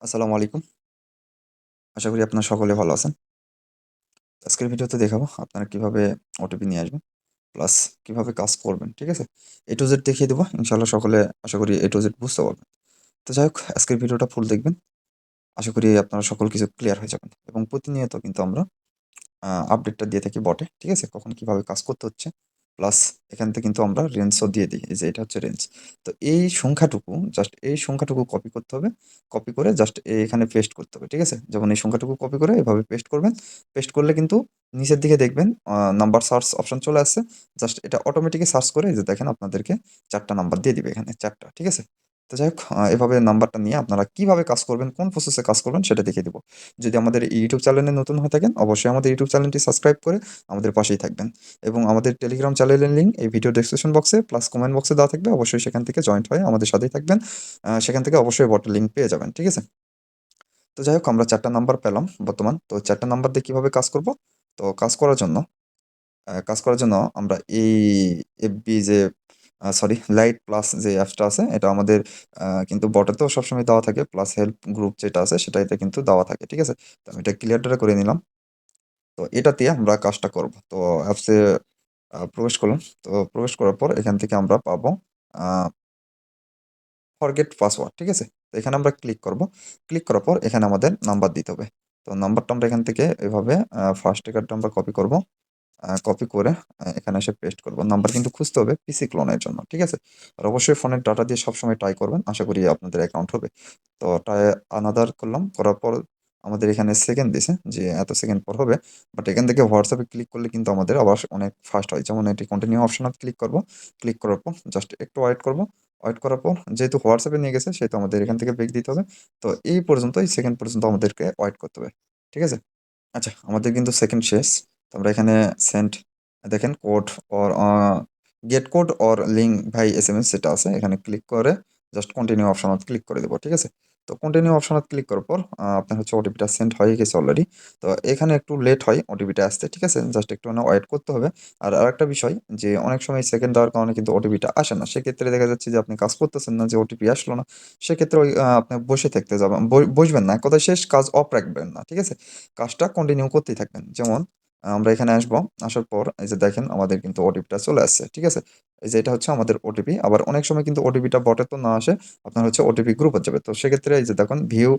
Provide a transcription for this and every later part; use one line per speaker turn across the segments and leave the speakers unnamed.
আসসালামু আলাইকুম। আশা করি আপনারা সকলে ভালো আছেন। আজকের ভিডিওতে দেখাবো আপনারা কিভাবে ওটিপি নিয়ে আসবেন, প্লাস কিভাবে কাজ করবেন। ঠিক আছে? A to Z দেখিয়ে দেবো। ইনশাআল্লাহ সকলে আশা করি A to Z বুঝতে পারবেন। তো যাই হোক আজকের ভিডিওটা ফুল দেখবেন। আশা করি আপনারা সকল কিছু ক্লিয়ার হয়ে যাবেন। এবং প্রতিনিয়ত কিন্তু আমরা আপডেটটা দিয়ে থাকি বটে। ঠিক আছে? কখন কিভাবে কাজ করতে হচ্ছে। প্লাস এখান থেকে কিন্তু আমরা রেঞ্জও দিয়ে দিই। এই যে এটা হচ্ছে রেঞ্জ। তো এই সংখ্যাটুকু জাস্ট এই সংখ্যাটুকু কপি করতে হবে। কপি করে জাস্ট এখানে পেস্ট করতে হবে। ঠিক আছে? যেমন এই সংখ্যাটুকু কপি করে এভাবে পেস্ট করবেন। পেস্ট করলে কিন্তু নিচের দিকে দেখবেন নাম্বার সার্চ অপশন চলে আসছে। জাস্ট এটা অটোমেটিক্যালি সার্চ করে এই যে দেখেন আপনাদেরকে ৪ টা নাম্বার দিয়ে দিবে এখানে ৪ টা। ঠিক আছে? তো যাই হোক এভাবে নাম্বারটা নিয়ে আপনারা কিভাবে কাজ করবেন, কোন প্রসেসে কাজ করবেন সেটা দেখিয়ে দিব। যদি আমাদের ইউটিউব চ্যানেলে নতুন হয়ে থাকেন, অবশ্যই আমাদের ইউটিউব চ্যানেলটি সাবস্ক্রাইব করে আমাদের পাশেই থাকবেন। এবং আমাদের টেলিগ্রাম চ্যানেলের লিঙ্ক এই ভিডিও ডেসক্রিপশন বক্সে প্লাস কমেন্ট বক্সে দেওয়া থাকবে। অবশ্যই সেখান থেকে জয়েন্ট হয়ে আমাদের সাথেই থাকবেন। সেখান থেকে অবশ্যই বটের লিঙ্ক পেয়ে যাবেন। ঠিক আছে? তো যাই হোক আমরা ৪ টা নাম্বার পেলাম বর্তমান। তো ৪ টা নাম্বার দিয়ে কিভাবে কাজ করব? তো কাজ করার জন্য আমরা এই এফবি যে সরি লাইট প্লাস যে অ্যাপসটা আছে এটা আমাদের কিন্তু বটেতেও সবসময় দেওয়া থাকে। প্লাস হেল্প গ্রুপ যেটা আছে সেটাতে কিন্তু দেওয়া থাকে। ঠিক আছে? তো আমি এটা ক্লিয়ার করে নিলাম। তো এটা দিয়ে আমরা কাজটা করব। তো অ্যাপসে প্রবেশ করলাম। তো প্রবেশ করার পর এখান থেকে আমরা পাবো আ ফরগেট পাসওয়ার্ড। ঠিক আছে? তো এখানে আমরা ক্লিক করব। ক্লিক করার পর এখানে আমাদের নাম্বার দিতে হবে। তো নাম্বারটা আমরা এখান থেকে এভাবে ফার্স্ট টিকারটা আমরা কপি করব। কপি করে এখানে এসে পেস্ট করব। নাম্বার কিন্তু খুঁজতে হবে পিসি ক্লোনের জন্য। ঠিক আছে? আর অবশ্যই ফোনের ডাটা দিয়ে সবসময় ট্রাই করবেন। আশা করি আপনাদের অ্যাকাউন্ট হবে। তো আনাদার করলাম। করার পর আমাদের এখানে সেকেন্ড দিছে যে এত সেকেন্ড পর হবে। বাট এখান থেকে WhatsApp এ ক্লিক করলে কিন্তু আমাদের আবার অনেক ফাস্ট হয়। যেমন এটি কন্টিনিউ অপশনে ক্লিক করব। ক্লিক করার পর জাস্ট একটু ওয়েট করব। ওয়েট করার পর যেহেতু WhatsApp এ নিয়ে গেছে সেহেতু আমাদের এখান থেকে ব্রেক দিতে হবে। তো এই পর্যন্ত এই সেকেন্ড পর্যন্ত আমাদেরকে ওয়েট করতে হবে। ঠিক আছে? আচ্ছা, আমাদের কিন্তু সেকেন্ড শেষ। তো আমরা এখানে সেন্ড দেখেন code or gate code or link ভাই এসএমএস যেটা আছে এখানে ক্লিক করে জাস্ট কন্টিনিউ অপশনত ক্লিক করে দেব। ঠিক আছে? তো কন্টিনিউ অপশনত ক্লিক করার পর আপনার হচ্ছে ওটিপিটা সেন্ড হয়ে গেছে অলরেডি। তো এখানে একটু লেট হয় ওটিপিটা আসতে। ঠিক আছে? জাস্ট একটু ওয়েট করতে হবে। আর আরেকটা বিষয় যে অনেক সময় সেকেন্ড দেওয়ার কারণে কিন্তু ওটিপিটা আসে না। সেক্ষেত্রে দেখা যাচ্ছে যে আপনি কাজ করতেছেন না যে ওটিপি আসলো না। সেক্ষেত্রে ওই আপনি বসে থাকতে যাবেন বসবেন না। এক কথায় শেষ কাজ অফ রাখবেন না। ঠিক আছে? কাজটা কন্টিনিউ করতেই থাকবেন। যেমন আমরা এখানে আসবো। আসার পর এই যে দেখেন আমাদের কিন্তু ওটিপিটা চলে আসছে। ঠিক আছে? এই যে এটা হচ্ছে আমাদের ওটিপি। আবার অনেক সময় কিন্তু ওটিপিটা বটে তো না আসে। আপনার হচ্ছে ওটিপি গ্রুপে যাবে। তো সেক্ষেত্রে এই যে দেখুন ভিউ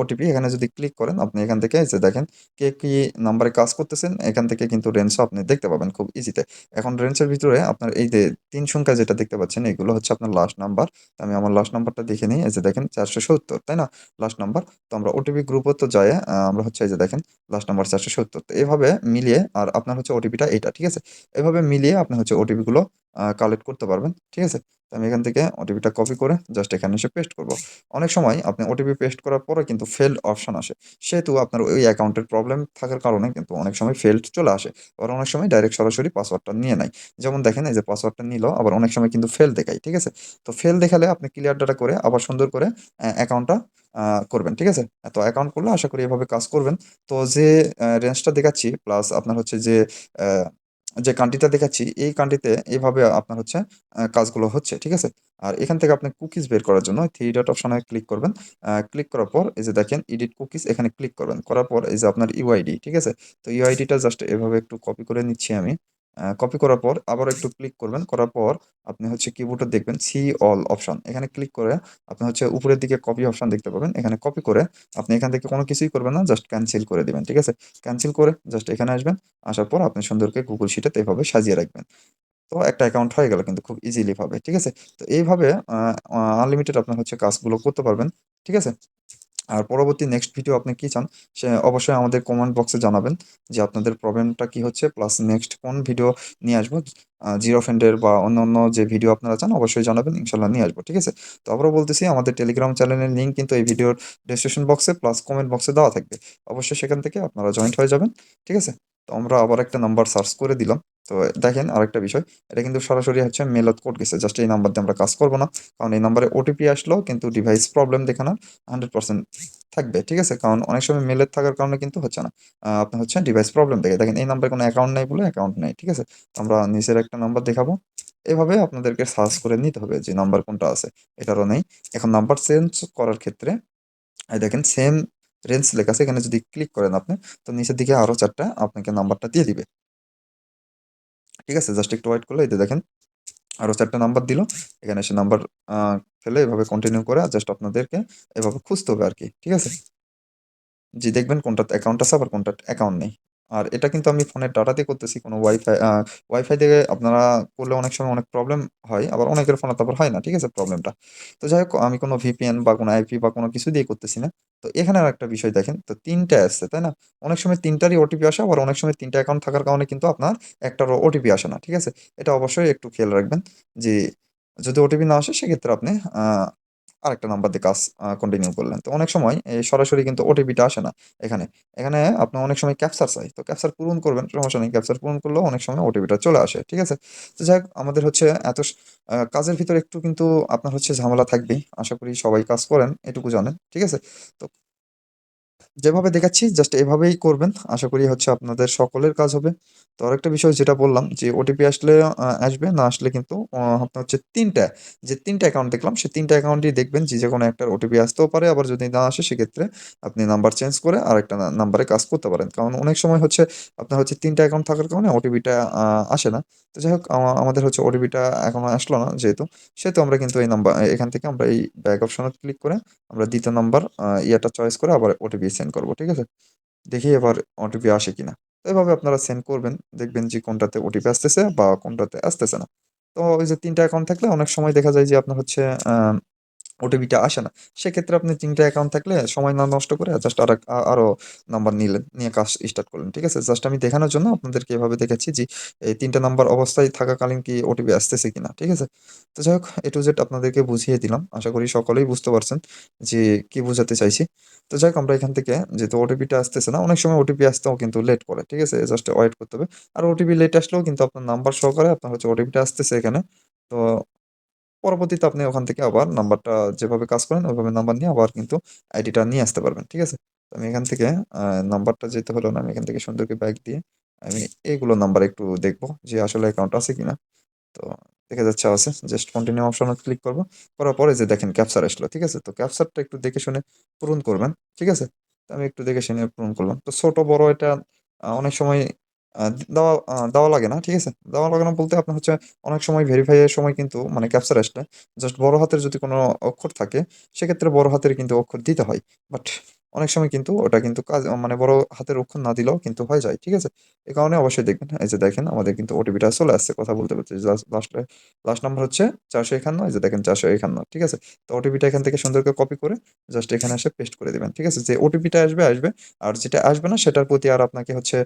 ওটিপি এখানে যদি ক্লিক করেন আপনি এখান থেকে এই যে দেখেন কে কি নাম্বারে কাজ করতেছেন এখান থেকে কিন্তু রেঞ্জও আপনি দেখতে পাবেন খুব ইজিতে। এখন রেঞ্জের ভিতরে আপনার এই যে ৩ সংখ্যা যেটা দেখতে পাচ্ছেন এগুলো হচ্ছে আপনার লাস্ট নাম্বার। তো আমি আমার লাস্ট নাম্বারটা দেখে নিই। এই যে দেখেন ৪৭০ তাই না? Last number. তো আমরা ওটিপি গ্রুপে তো যায়ে আমরা হচ্ছে এই যে দেখেন লাস্ট নাম্বার ৪৭০। তো এভাবে মিলিয়ে আর আপনার হচ্ছে ওটিপিটা এইটা। ঠিক আছে? এভাবে মিলিয়ে আপনি হচ্ছে ওটিপি গুলো কালেক্ট করতে পারবেন। ঠিক আছে? তো আমি এখান থেকে ওটিপিটা কপি করে জাস্ট এখানে এসে পেস্ট করব। অনেক সময় আপনি ওটিপি পেস্ট করার পরে কিন্তু ফেইলড অপশন আসে। সেহেতু আপনার ওই অ্যাকাউন্টের প্রবলেম থাকার কারণে কিন্তু অনেক সময় ফেইলড চলে আসে। আবার অনেক সময় ডাইরেক্ট সরাসরি পাসওয়ার্ডটা নিয়ে নেয়। যেমন দেখেন এই যে পাসওয়ার্ডটা নিল আবার অনেক সময় কিন্তু ফেইল দেখায়। ঠিক আছে? তো ফেইল দেখালে আপনি ক্লিয়ার ডাটা করে আবার সুন্দর করে অ্যাকাউন্টটা করবেন। ঠিক আছে? তো অ্যাকাউন্ট করলে আশা করি এভাবে কাজ করবেন। তো যে রেঞ্জটা দেখাচ্ছি প্লাস আপনার হচ্ছে অ্যা যে কান্ট্রিটা দেখাচ্ছি এই কান্ট্রিতে এভাবে আপনার হচ্ছে কাজগুলো হচ্ছে। ঠিক আছে? আর এখান থেকে আপনি কুকিজ বের করার জন্য 3 ডট অপশনে ক্লিক করবেন। ক্লিক করার পর এই যে দেখেন এডিট কুকিজ এখানে ক্লিক করবেন। করার পর এই যে আপনার ইউআইডি, ঠিক আছে? তো ইউআইডিটা জাস্ট এভাবে একটু কপি করে নিচ্ছি আমি। কপি করার পর আবারও একটু ক্লিক করবেন। করার পর আপনি হচ্ছে কিবোর্ডে দেখবেন সি অল অপশন। এখানে ক্লিক করে আপনি হচ্ছে উপরের দিকে কপি অপশন দেখতে পাবেন। এখানে কপি করে আপনি এখান থেকে কোনো কিছুই করবেন না। জাস্ট ক্যানসেল করে দিবেন। ঠিক আছে? ক্যানসেল করে জাস্ট এখানে আসবেন। আসার পর আপনি সুন্দর করে Google শিটে এভাবে সাজিয়ে রাখবেন। তো একটা অ্যাকাউন্ট হয়ে গেল কিন্তু খুব ইজিলি ভাবে। ঠিক আছে? তো এইভাবে আ আ আনলিমিটেড আপনার হচ্ছে কাজগুলো করতে পারবেন। ঠিক আছে? আর পরবর্তী নেক্সট ভিডিও আপনি কি চান? সে অবশ্যই আমাদের কমেন্ট বক্সে জানাবেন যে আপনাদের প্রবলেমটা কি হচ্ছে প্লাস নেক্সট কোন ভিডিও নিয়ে আসবো। জিরো ফ্রেন্ডের বা অন্যান্য যে ভিডিও আপনারা চান অবশ্যই জানাবেন। ইনশাআল্লাহ নিয়ে আসবো। ঠিক আছে? তো আবারও বলতেছি আমাদের টেলিগ্রাম চ্যানেলের লিঙ্ক কিন্তু এই ভিডিওর ডেসক্রিপশন বক্সে প্লাস কমেন্ট বক্সে দেওয়া থাকবে। অবশ্যই সেখান থেকে আপনারা জয়েন্ট হয়ে যাবেন। ঠিক আছে? তো আমরা আবার একটা নাম্বার সার্চ করে দিলাম। তো দেখেন আরেকটা বিষয়, এটা কিন্তু সরাসরি হচ্ছে মেইলত কোড গেছে। জাস্ট এই নাম্বার দিয়ে আমরা কাজ করব না। কারণ এই নাম্বারে ওটিপি আসলেও কিন্তু ডিভাইস প্রবলেম দেখানোর 100% থাকবে। ঠিক আছে? কারণ অনেক সময় মেইলের থাকার কারণে কিন্তু হচ্ছে না। আপনার হচ্ছে ডিভাইস প্রবলেম দেখে। দেখেন এই নাম্বারে কোনো অ্যাকাউন্ট নাই বলে অ্যাকাউন্ট নেই। ঠিক আছে? তো আমরা নিচের একটা নাম্বার দেখাবো। এভাবে আপনাদেরকে সার্চ করে নিতে হবে যে নাম্বার কোনটা আছে। এটারও নেই। এখন নাম্বার চেঞ্জ করার ক্ষেত্রে এই দেখেন সেম রেঞ্জ লেখা আছে। এখানে যদি ক্লিক করেন আপনি, তো নিচের দিকে আরো ৪ টা আপনাকে নাম্বারটা দিয়ে দিবে। ঠিক আছে? জাস্ট একটু ওয়েট করলে এই যে দেখেন আরো ৪ টা নাম্বার দিল। এখানে এসে নাম্বার আ ফেলে এভাবে কন্টিনিউ করে জাস্ট আপনাদেরকে এভাবে খুঁজতে হবে আরকি। ঠিক আছে? জি, দেখবেন কোনটাতে অ্যাকাউন্ট আছে আবার কোনটাতে অ্যাকাউন্ট নেই। আর এটা কিন্তু আমি ফোনের ডাটা দিয়ে করতেছি। কোনো ওয়াইফাই দিয়ে আপনারা করলে অনেক সময় অনেক প্রবলেম হয়। আবার অনেকের ফোনে তো আবার হয় না। ঠিক আছে? প্রবলেমটা। তো যাই হোক আমি কোনো ভিপিএন বা কোনো আইপি বা কোনো কিছু দিয়ে করতেছি না। তো এখানে আরেকটা বিষয় দেখেন। তো ৩ টা আসছে, তাই না? অনেক সময় ৩ টারই ওটিপি আসে, আবার অনেক সময় ৩ টা অ্যাকাউন্ট থাকার কারণে কিন্তু আপনার একটারও ওটিপি আসে না। ঠিক আছে? এটা অবশ্যই একটু খেয়াল রাখবেন যে যদি ওটিপি না আসে সেক্ষেত্রে আপনি আ আরেকটা নাম্বার দিয়ে কাজ কন্টিনিউ করলেন। তো অনেক সময় এই সরাসরি কিন্তু ওটিপিটা আসে না এখানে। এখানে আপনার অনেক সময় ক্যাপচার চাই। তো ক্যাপচার পূরণ করবেন, সমস্যা নেই। ক্যাপচার পূরণ করলেও অনেক সময় ওটিপিটা চলে আসে। ঠিক আছে? তো যাই হোক আমাদের হচ্ছে এত কাজের ভিতরে একটু কিন্তু আপনার হচ্ছে ঝামেলা থাকবেই। আশা করি সবাই কাজ করেন, এটুকু জানেন। ঠিক আছে? তো যেভাবে দেখাচ্ছি জাস্ট এভাবেই করবেন। আশা করি হচ্ছে আপনাদের সকলের কাজ হবে। তো আরেকটা বিষয় যেটা বললাম যে ওটিপি আসলে আসবে, না আসলে কিন্তু আপনার হচ্ছে ৩ টা যে ৩ টা অ্যাকাউন্ট দেখলাম সেই ৩ টা অ্যাকাউন্টই দেখবেন যে যেকোনো একটার ওটিপি আসতেও পারে। আবার যদি না আসে সেক্ষেত্রে আপনি নাম্বার চেঞ্জ করে আরেকটা নাম্বারে কাজ করতে পারেন। কারণ অনেক সময় হচ্ছে আপনার হচ্ছে ৩ টা অ্যাকাউন্ট থাকার কারণে ওটিপিটা আসে না। তো যাই হোক আমাদের হচ্ছে ওটিপিটা এখনো আসলো না সেহেতু আমরা কিন্তু এই এখান থেকে আমরা এই ব্যাক অপশনে ক্লিক করে আমরা ২য় নাম্বার ইয়েটা চয়েস করে আবার ওটিপি সেন্ড করব। ঠিক আছে? দেখি এবার ওটিপি আসে কিনা। তো এভাবে আপনারা সেন্ড করবেন। দেখবেন যে কোনটাতে ওটিপি আসতেছে বা কোনটাতে আসতেছে না। তো ওই যে ৩ টা অ্যাকাউন্ট থাকলে অনেক সময় দেখা যায় যে আপনার হচ্ছে আ ওটিপিটা আসে না। সেক্ষেত্রে আপনি ৩ টা অ্যাকাউন্ট থাকলে সময় না নষ্ট করে জাস্ট আরো নাম্বার নিলেন, নিয়ে কাজ স্টার্ট করলেন। ঠিক আছে? জাস্ট আমি দেখানোর জন্য আপনাদেরকে এভাবে দেখাচ্ছি যে এই ৩ টা নাম্বার অবস্থায় থাকাকালীন কি ওটিপি আসতেছে কিনা। ঠিক আছে? তো যাই হোক A to Z আপনাদেরকে বুঝিয়ে দিলাম। আশা করি সকলেই বুঝতে পারছেন যে কি বোঝাতে চাইছি। তো যাই হোক আমরা এখান থেকে যেহেতু ওটিপিটা আসতেছে না, অনেক সময় ওটিপি আসতেও কিন্তু লেট করে। ঠিক আছে? জাস্ট ওয়েট করতে হবে। আর ওটিপি লেট আসলেও কিন্তু আপনার নাম্বার সহকারে আপনার হচ্ছে ওটিপিটা আসতেছে এখানে। তো পরবর্তীতে আপনি ওখান থেকে আবার নাম্বারটা যেভাবে কাজ করেন ওইভাবে নাম্বার নিয়ে আবার কিন্তু আইডিটা নিয়ে আসতে পারবেন। ঠিক আছে? তো আমি এখান থেকে নাম্বারটা যেতে হলো না। আমি এখান থেকে সুন্দর করে ব্যাক দিয়ে আমি এগুলো নাম্বার একটু দেখব যে আসলে অ্যাকাউন্ট আছে কিনা। তো দেখা যাচ্ছে আছে। জাস্ট কন্টিনিউ অপশনে ক্লিক করব। করার পরে যে দেখেন ক্যাপচার আসলো। ঠিক আছে? তো ক্যাপচারটা একটু দেখে শুনে পূরণ করবেন। ঠিক আছে? তো আমি একটু দেখে শুনে পূরণ করলাম। তো ছোট বড় এটা অনেক সময় দেওয়া লাগে না। ঠিক আছে? দেওয়া লাগে না বলতে আপনার হচ্ছে অনেক সময় ভেরিফাই এর সময় কিন্তু মানে ক্যাপচার আসলে জাস্ট বড় হাতের যদি কোনো অক্ষর থাকে সেক্ষেত্রে বড় হাতের কিন্তু অক্ষর দিতে হয়। বাট অনেক সময় কিন্তু ওটা কিন্তু মানে বড় হাতের অক্ষর না দিলেও কিন্তু হয়ে যায়। ঠিক আছে? এ কারণে অবশ্যই দেখবেন। এই যে দেখেন আমাদের কিন্তু ওটিপিটা চলে আসছে কথা বলতে, বলতে। লাস্ট নাম্বার হচ্ছে ৪৫১ এই যে দেখেন ৪৫১ ঠিক আছে? তো ওটিপিটা এখান থেকে সুন্দর করে কপি করে জাস্ট এখানে এসে পেস্ট করে দিবেন। ঠিক আছে? যে ওটিপিটা আসবে, আসবে। আর যেটা আসবে না সেটার প্রতি আর আপনাকে হচ্ছে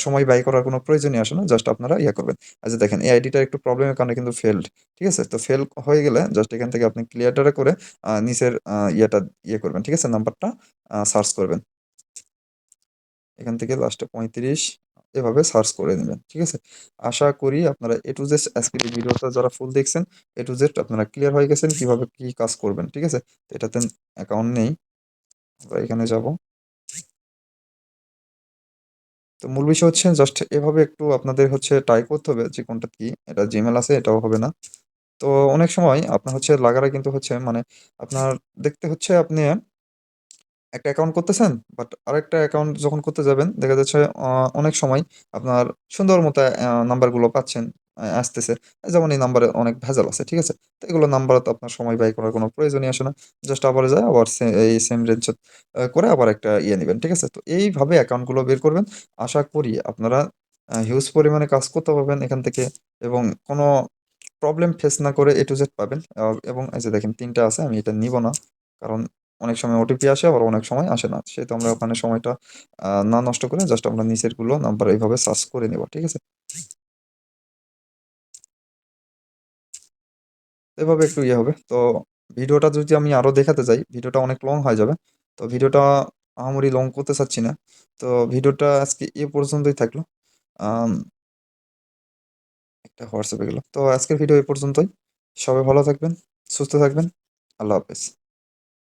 সময় ব্যয় করার কোনো প্রয়োজনই আসে না। জাস্ট আপনারা ইয়ে করবেন। আচ্ছা দেখেন এই আইডিটা একটু প্রবলেমের কারণে কিন্তু ফেইলড। ঠিক আছে? তো ফেল হয়ে গেলে জাস্ট এখান থেকে আপনি ক্লিয়ার করে নিচের ইয়ে করবেন। ঠিক আছে? নাম্বারটা সার্চ করবেন। এখান থেকে লাস্টে ৩৫ এভাবে সার্চ করে নিবেন। ঠিক আছে? আশা করি আপনারা A to Z আজকের এই ভিডিওটা যারা ফুল দেখছেন A to Z আপনারা ক্লিয়ার হয়ে গেছেন কিভাবে কি কাজ করবেন। ঠিক আছে? তো এটাতে অ্যাকাউন্ট নেই। আমরা এখানে যাব। তো মূল বিষয় হচ্ছে জাস্ট এভাবে একটু আপনাদের হচ্ছে ট্রাই করতে হবে যে কোনটা কি। এটা Gmail আছে এটাও হবে না। তো অনেক সময় আপনার হচ্ছে লাগাটা কিন্তু হচ্ছে মানে আপনার দেখতে হচ্ছে আপনি একটা অ্যাকাউন্ট করতেছেন, বাট আরেকটা অ্যাকাউন্ট যখন করতে যাবেন দেখা যাচ্ছে অনেক সময় আপনার সুন্দর মতো নাম্বারগুলো পাচ্ছেন, আসতেছে। যেমন এই নাম্বারে অনেক ভেজাল আছে, ঠিক আছে? তো এগুলো নাম্বারে তো আপনার সময় ব্যয় করার কোনো প্রয়োজনই আসে না। জাস্ট আবার যায় আবার এই সেম রেঞ্জ করে আবার একটা ইয়ে নিবেন, ঠিক আছে? তো এইভাবে অ্যাকাউন্টগুলো বের করবেন। আশা করি আপনারা হিউজ পরিমাণে কাজ করতে পারবেন এখান থেকে এবং কোনো প্রবলেম ফেস না করে A to Z পাবেন। এবং এই যে দেখেন ৩ টা আছে আমি এটা নিব না। কারণ অনেক সময় ওটিপি আসে আবার অনেক সময় আসে না। সেহেতু আমরা ওখানে সময়টা না নষ্ট করে জাস্ট আমরা নিচের গুলো নাম্বার এভাবে সার্চ করে নিব। ঠিক আছে? এভাবে একটু ইয়ে হবে। তো ভিডিওটা যদি আমি আরো দেখাতে যাই, ভিডিওটা অনেক লং হয়ে যাবে। তো ভিডিওটা আহামরি লং করতে চাচ্ছি না। তো ভিডিওটা আজকে এ পর্যন্তই থাকলো। আম একটা হোয়াটসঅ্যাপে গেল। তো আজকের ভিডিও এ পর্যন্তই। সবাই ভালো থাকবেন, সুস্থ থাকবেন। আল্লাহ হাফেজ।